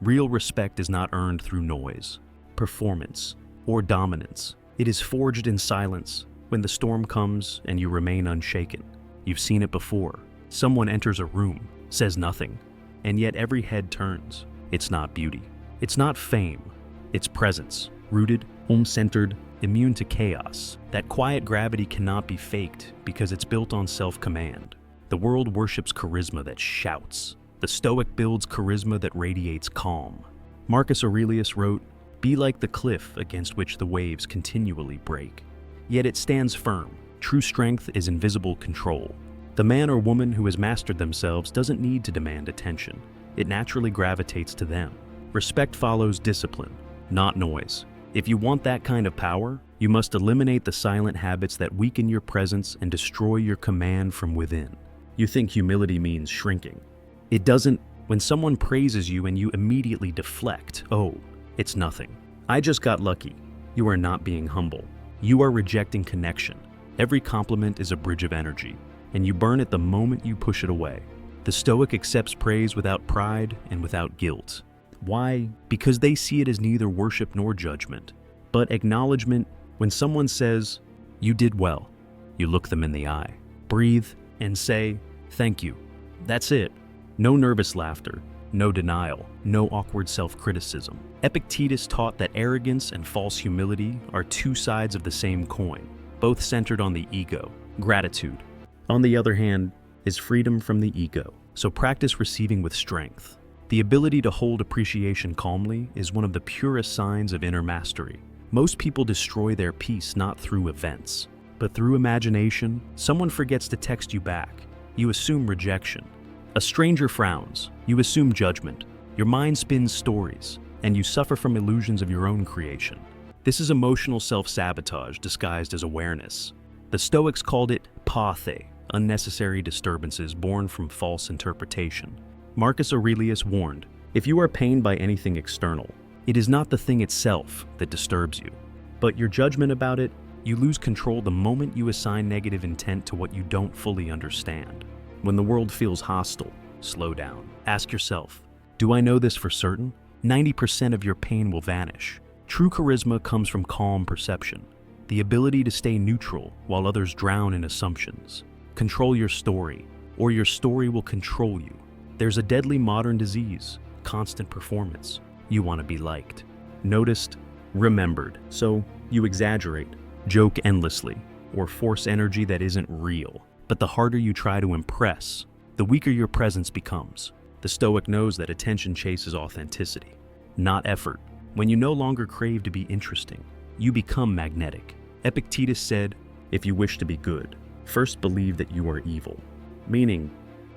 Real respect is not earned through noise, performance, or dominance. It is forged in silence when the storm comes and you remain unshaken. You've seen it before. Someone enters a room, says nothing, and yet every head turns. It's not beauty. It's not fame. It's presence, rooted, home-centered, immune to chaos. That quiet gravity cannot be faked because it's built on self-command. The world worships charisma that shouts. The Stoic builds charisma that radiates calm. Marcus Aurelius wrote, "Be like the cliff against which the waves continually break. Yet it stands firm. True strength is invisible control." The man or woman who has mastered themselves doesn't need to demand attention. It naturally gravitates to them. Respect follows discipline, not noise. If you want that kind of power, you must eliminate the silent habits that weaken your presence and destroy your command from within. You think humility means shrinking. It doesn't. When someone praises you and you immediately deflect, "Oh, it's nothing. I just got lucky." You are not being humble. You are rejecting connection. Every compliment is a bridge of energy, and you burn it the moment you push it away. The Stoic accepts praise without pride and without guilt. Why? Because they see it as neither worship nor judgment, but acknowledgement. When someone says, "You did well," you look them in the eye, breathe, and say, "Thank you." That's it. No nervous laughter, no denial, no awkward self-criticism. Epictetus taught that arrogance and false humility are two sides of the same coin, both centered on the ego. Gratitude, on the other hand, is freedom from the ego. So practice receiving with strength. The ability to hold appreciation calmly is one of the purest signs of inner mastery. Most people destroy their peace not through events, but through imagination. Someone forgets to text you back. You assume rejection. A stranger frowns. You assume judgment. Your mind spins stories, and you suffer from illusions of your own creation. This is emotional self-sabotage disguised as awareness. The Stoics called it pathe, unnecessary disturbances born from false interpretation. Marcus Aurelius warned, "If you are pained by anything external, it is not the thing itself that disturbs you, but your judgment about it. You lose control the moment you assign negative intent to what you don't fully understand." When the world feels hostile, slow down. Ask yourself, do I know this for certain? 90% of your pain will vanish. True charisma comes from calm perception, the ability to stay neutral while others drown in assumptions. Control your story, or your story will control you. There's a deadly modern disease, constant performance. You want to be liked, noticed, remembered. So you exaggerate, joke endlessly, or force energy that isn't real. But the harder you try to impress, the weaker your presence becomes. The Stoic knows that attention chases authenticity, not effort. When you no longer crave to be interesting, you become magnetic. Epictetus said, "If you wish to be good, first believe that you are evil." Meaning,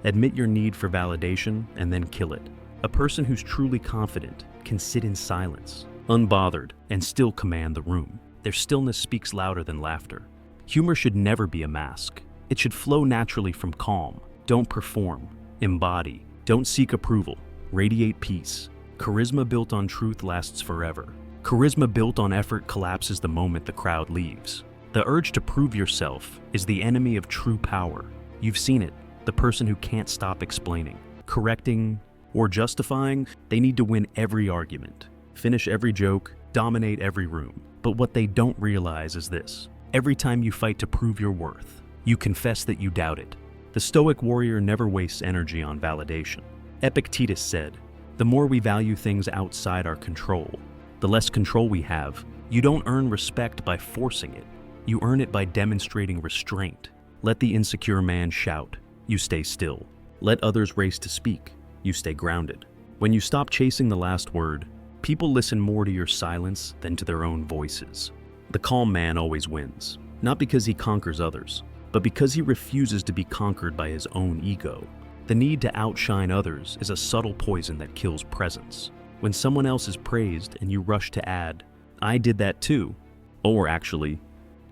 admit your need for validation and then kill it. A person who's truly confident can sit in silence, unbothered, and still command the room. Their stillness speaks louder than laughter. Humor should never be a mask. It should flow naturally from calm. Don't perform. Embody. Don't seek approval. Radiate peace. Charisma built on truth lasts forever. Charisma built on effort collapses the moment the crowd leaves. The urge to prove yourself is the enemy of true power. You've seen it. The person who can't stop explaining, correcting, or justifying, they need to win every argument, finish every joke, dominate every room. But what they don't realize is this: every time you fight to prove your worth, you confess that you doubt it. The Stoic warrior never wastes energy on validation. Epictetus said, "The more we value things outside our control, the less control we have." You don't earn respect by forcing it. You earn it by demonstrating restraint. Let the insecure man shout. You stay still. Let others race to speak. You stay grounded. When you stop chasing the last word, people listen more to your silence than to their own voices. The calm man always wins, not because he conquers others, but because he refuses to be conquered by his own ego. The need to outshine others is a subtle poison that kills presence. When someone else is praised and you rush to add, "I did that too," or actually,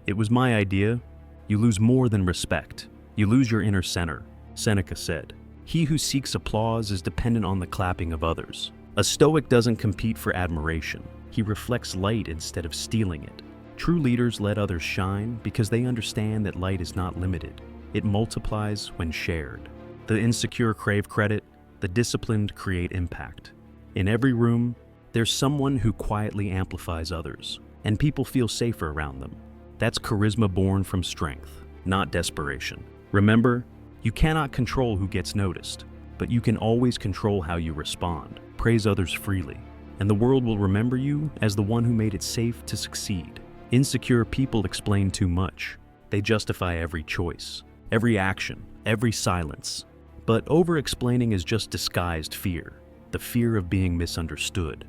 "It was my idea," you lose more than respect. You lose your inner center. Seneca said, "He who seeks applause is dependent on the clapping of others." A Stoic doesn't compete for admiration. He reflects light instead of stealing it. True leaders let others shine because they understand that light is not limited. It multiplies when shared. The insecure crave credit, the disciplined create impact. In every room, there's someone who quietly amplifies others, and people feel safer around them. That's charisma born from strength, not desperation. Remember, you cannot control who gets noticed, but you can always control how you respond. Praise others freely, and the world will remember you as the one who made it safe to succeed. Insecure people explain too much. They justify every choice, every action, every silence. But over-explaining is just disguised fear, the fear of being misunderstood.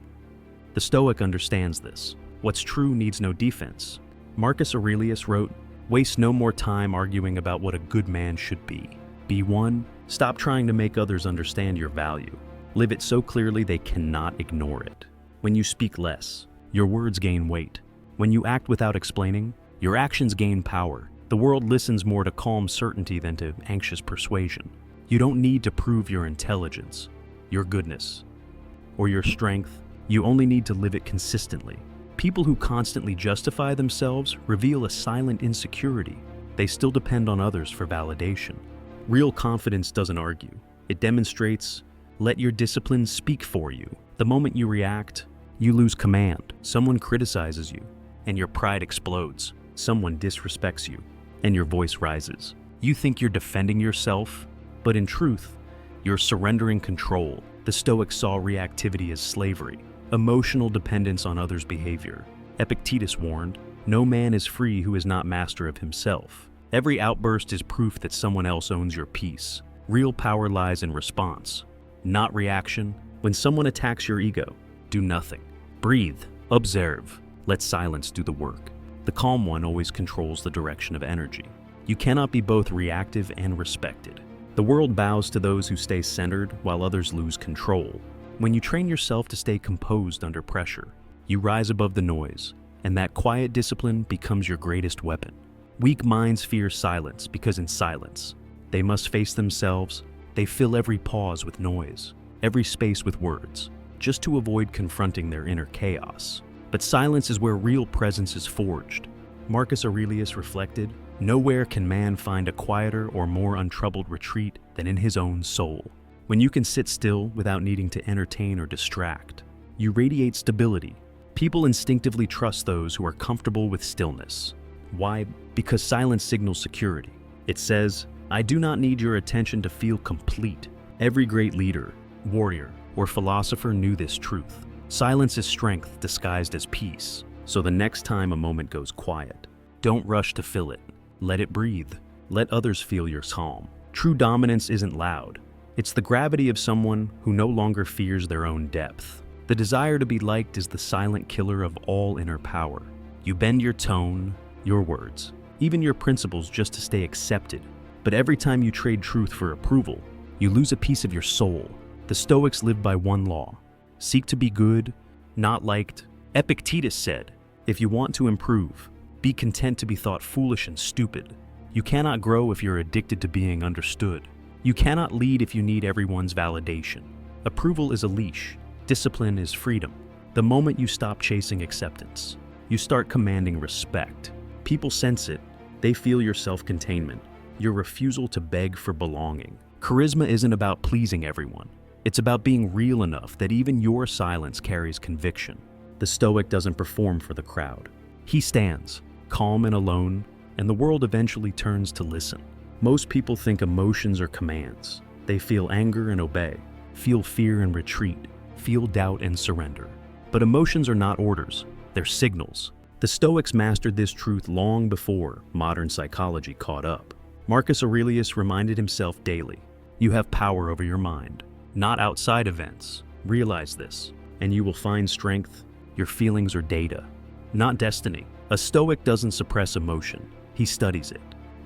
The Stoic understands this. What's true needs no defense. Marcus Aurelius wrote, "Waste no more time arguing about what a good man should be. Be one, stop trying to make others understand your value. Live it so clearly they cannot ignore it. When you speak less, your words gain weight. When you act without explaining, your actions gain power. The world listens more to calm certainty than to anxious persuasion. You don't need to prove your intelligence, your goodness, or your strength. You only need to live it consistently. People who constantly justify themselves reveal a silent insecurity. They still depend on others for validation. Real confidence doesn't argue. It demonstrates, let your discipline speak for you. The moment you react, you lose command. Someone criticizes you, and your pride explodes. Someone disrespects you, and your voice rises. You think you're defending yourself, but in truth, you're surrendering control. The Stoics saw reactivity as slavery, emotional dependence on others' behavior. Epictetus warned, "No man is free who is not master of himself." Every outburst is proof that someone else owns your peace. Real power lies in response, not reaction. When someone attacks your ego, do nothing. Breathe, observe, let silence do the work. The calm one always controls the direction of energy. You cannot be both reactive and respected. The world bows to those who stay centered while others lose control. When you train yourself to stay composed under pressure, you rise above the noise, and that quiet discipline becomes your greatest weapon. Weak minds fear silence because in silence, they must face themselves. They fill every pause with noise, every space with words, just to avoid confronting their inner chaos. But silence is where real presence is forged. Marcus Aurelius reflected, "Nowhere can man find a quieter or more untroubled retreat than in his own soul." When you can sit still without needing to entertain or distract, you radiate stability. People instinctively trust those who are comfortable with stillness. Why? Because silence signals security. It says, "I do not need your attention to feel complete." Every great leader, warrior, or philosopher knew this truth. Silence is strength disguised as peace. So the next time a moment goes quiet, don't rush to fill it. Let it breathe. Let others feel your calm. True dominance isn't loud. It's the gravity of someone who no longer fears their own depth. The desire to be liked is the silent killer of all inner power. You bend your tone, your words, even your principles just to stay accepted. But every time you trade truth for approval, you lose a piece of your soul. The Stoics live by one law: seek to be good, not liked. Epictetus said, "If you want to improve, be content to be thought foolish and stupid." You cannot grow if you're addicted to being understood. You cannot lead if you need everyone's validation. Approval is a leash. Discipline is freedom. The moment you stop chasing acceptance, you start commanding respect. People sense it. They feel your self-containment, your refusal to beg for belonging. Charisma isn't about pleasing everyone. It's about being real enough that even your silence carries conviction. The Stoic doesn't perform for the crowd. He stands, calm and alone, and the world eventually turns to listen. Most people think emotions are commands. They feel anger and obey, feel fear and retreat, feel doubt and surrender. But emotions are not orders, they're signals. The Stoics mastered this truth long before modern psychology caught up. Marcus Aurelius reminded himself daily, "You have power over your mind, not outside events. Realize this, and you will find strength. Your feelings are data, not destiny." A Stoic doesn't suppress emotion, he studies it.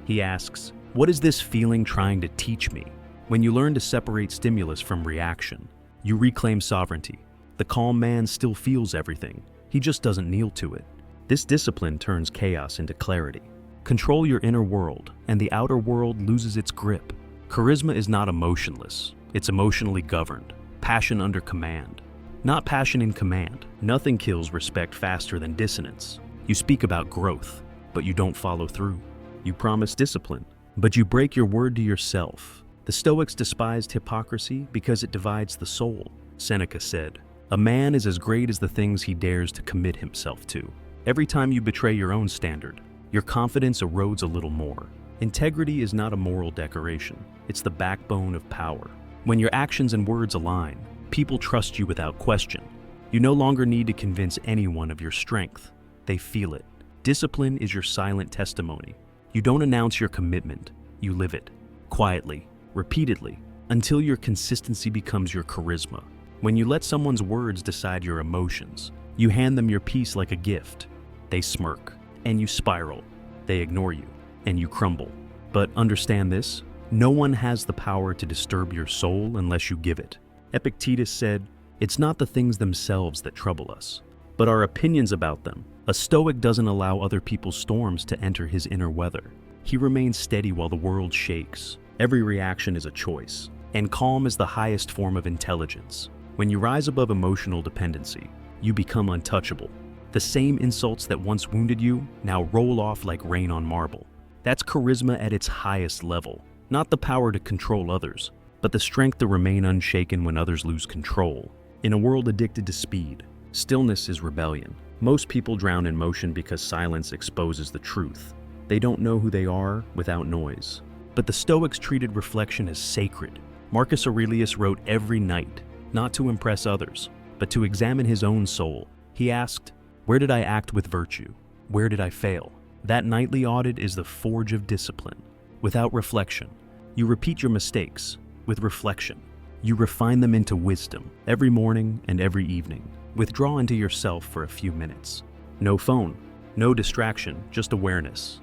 He asks, "What is this feeling trying to teach me?" When you learn to separate stimulus from reaction, you reclaim sovereignty. The calm man still feels everything, he just doesn't kneel to it. This discipline turns chaos into clarity. Control your inner world, and the outer world loses its grip. Charisma is not emotionless, it's emotionally governed. Passion under command, not passion in command. Nothing kills respect faster than dissonance. You speak about growth, but you don't follow through. You promise discipline, but you break your word to yourself. The Stoics despised hypocrisy because it divides the soul. Seneca said, "A man is as great as the things he dares to commit himself to." Every time you betray your own standard, your confidence erodes a little more. Integrity is not a moral decoration, it's the backbone of power. When your actions and words align, people trust you without question. You no longer need to convince anyone of your strength. They feel it. Discipline is your silent testimony. You don't announce your commitment, you live it. Quietly, repeatedly, until your consistency becomes your charisma. When you let someone's words decide your emotions, you hand them your peace like a gift. They smirk, and you spiral. They ignore you, and you crumble. But understand this, no one has the power to disturb your soul unless you give it. Epictetus said, "It's not the things themselves that trouble us, but our opinions about them." A Stoic doesn't allow other people's storms to enter his inner weather. He remains steady while the world shakes. Every reaction is a choice, and calm is the highest form of intelligence. When you rise above emotional dependency, you become untouchable. The same insults that once wounded you now roll off like rain on marble. That's charisma at its highest level. Not the power to control others, but the strength to remain unshaken when others lose control. In a world addicted to speed, stillness is rebellion. Most people drown in motion because silence exposes the truth. They don't know who they are without noise. But the Stoics treated reflection as sacred. Marcus Aurelius wrote every night, not to impress others, but to examine his own soul. He asked, "Where did I act with virtue? Where did I fail?" That nightly audit is the forge of discipline. Without reflection, you repeat your mistakes. With reflection, you refine them into wisdom. Every morning and every evening, withdraw into yourself for a few minutes. No phone, no distraction, just awareness.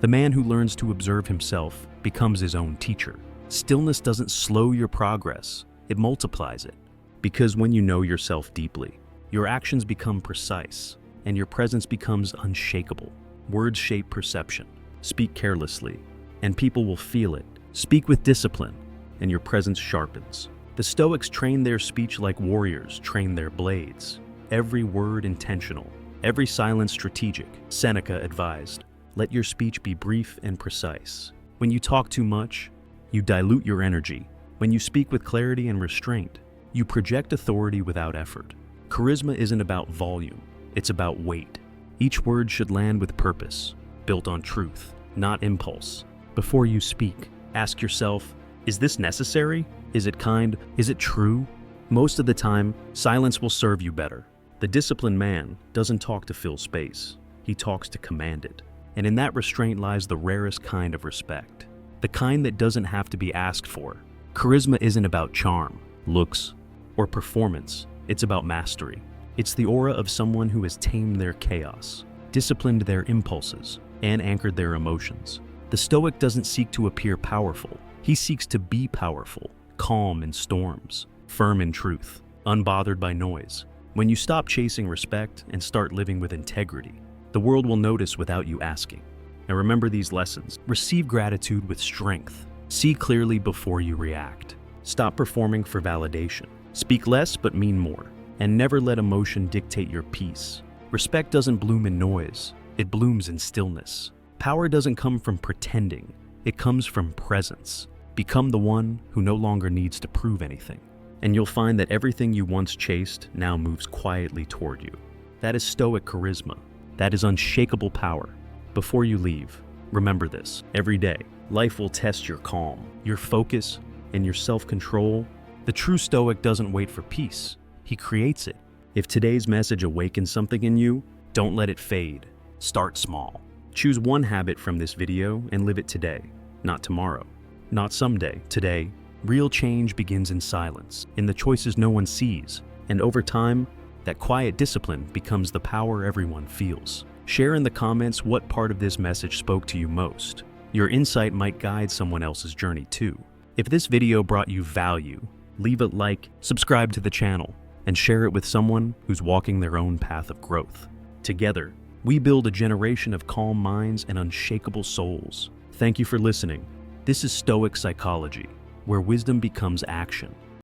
The man who learns to observe himself becomes his own teacher. Stillness doesn't slow your progress, it multiplies it. Because when you know yourself deeply, your actions become precise, and your presence becomes unshakable. Words shape perception. Speak carelessly, and people will feel it. Speak with discipline, and your presence sharpens. The Stoics trained their speech like warriors train their blades. Every word intentional, every silence strategic. Seneca advised, "Let your speech be brief and precise." When you talk too much, you dilute your energy. When you speak with clarity and restraint, you project authority without effort. Charisma isn't about volume, it's about weight. Each word should land with purpose, built on truth, not impulse. Before you speak, ask yourself, is this necessary? Is it kind? Is it true? Most of the time, silence will serve you better. The disciplined man doesn't talk to fill space, he talks to command it. And in that restraint lies the rarest kind of respect, the kind that doesn't have to be asked for. Charisma isn't about charm, looks, or performance, it's about mastery. It's the aura of someone who has tamed their chaos, disciplined their impulses, and anchored their emotions. The Stoic doesn't seek to appear powerful, he seeks to be powerful, calm in storms, firm in truth, unbothered by noise. When you stop chasing respect and start living with integrity, the world will notice without you asking. Now remember these lessons. Receive gratitude with strength. See clearly before you react. Stop performing for validation. Speak less but mean more. And never let emotion dictate your peace. Respect doesn't bloom in noise, it blooms in stillness. Power doesn't come from pretending, it comes from presence. Become the one who no longer needs to prove anything. And you'll find that everything you once chased now moves quietly toward you. That is Stoic charisma. That is unshakable power. Before you leave, remember this. Every day, life will test your calm, your focus, and your self-control. The true Stoic doesn't wait for peace. He creates it. If today's message awakens something in you, don't let it fade. Start small. Choose one habit from this video and live it today, not tomorrow, not someday, today. Real change begins in silence, in the choices no one sees, and over time, that quiet discipline becomes the power everyone feels. Share in the comments what part of this message spoke to you most. Your insight might guide someone else's journey too. If this video brought you value, leave a like, subscribe to the channel, and share it with someone who's walking their own path of growth. Together, we build a generation of calm minds and unshakable souls. Thank you for listening. This is Stoic Psychology, where wisdom becomes action.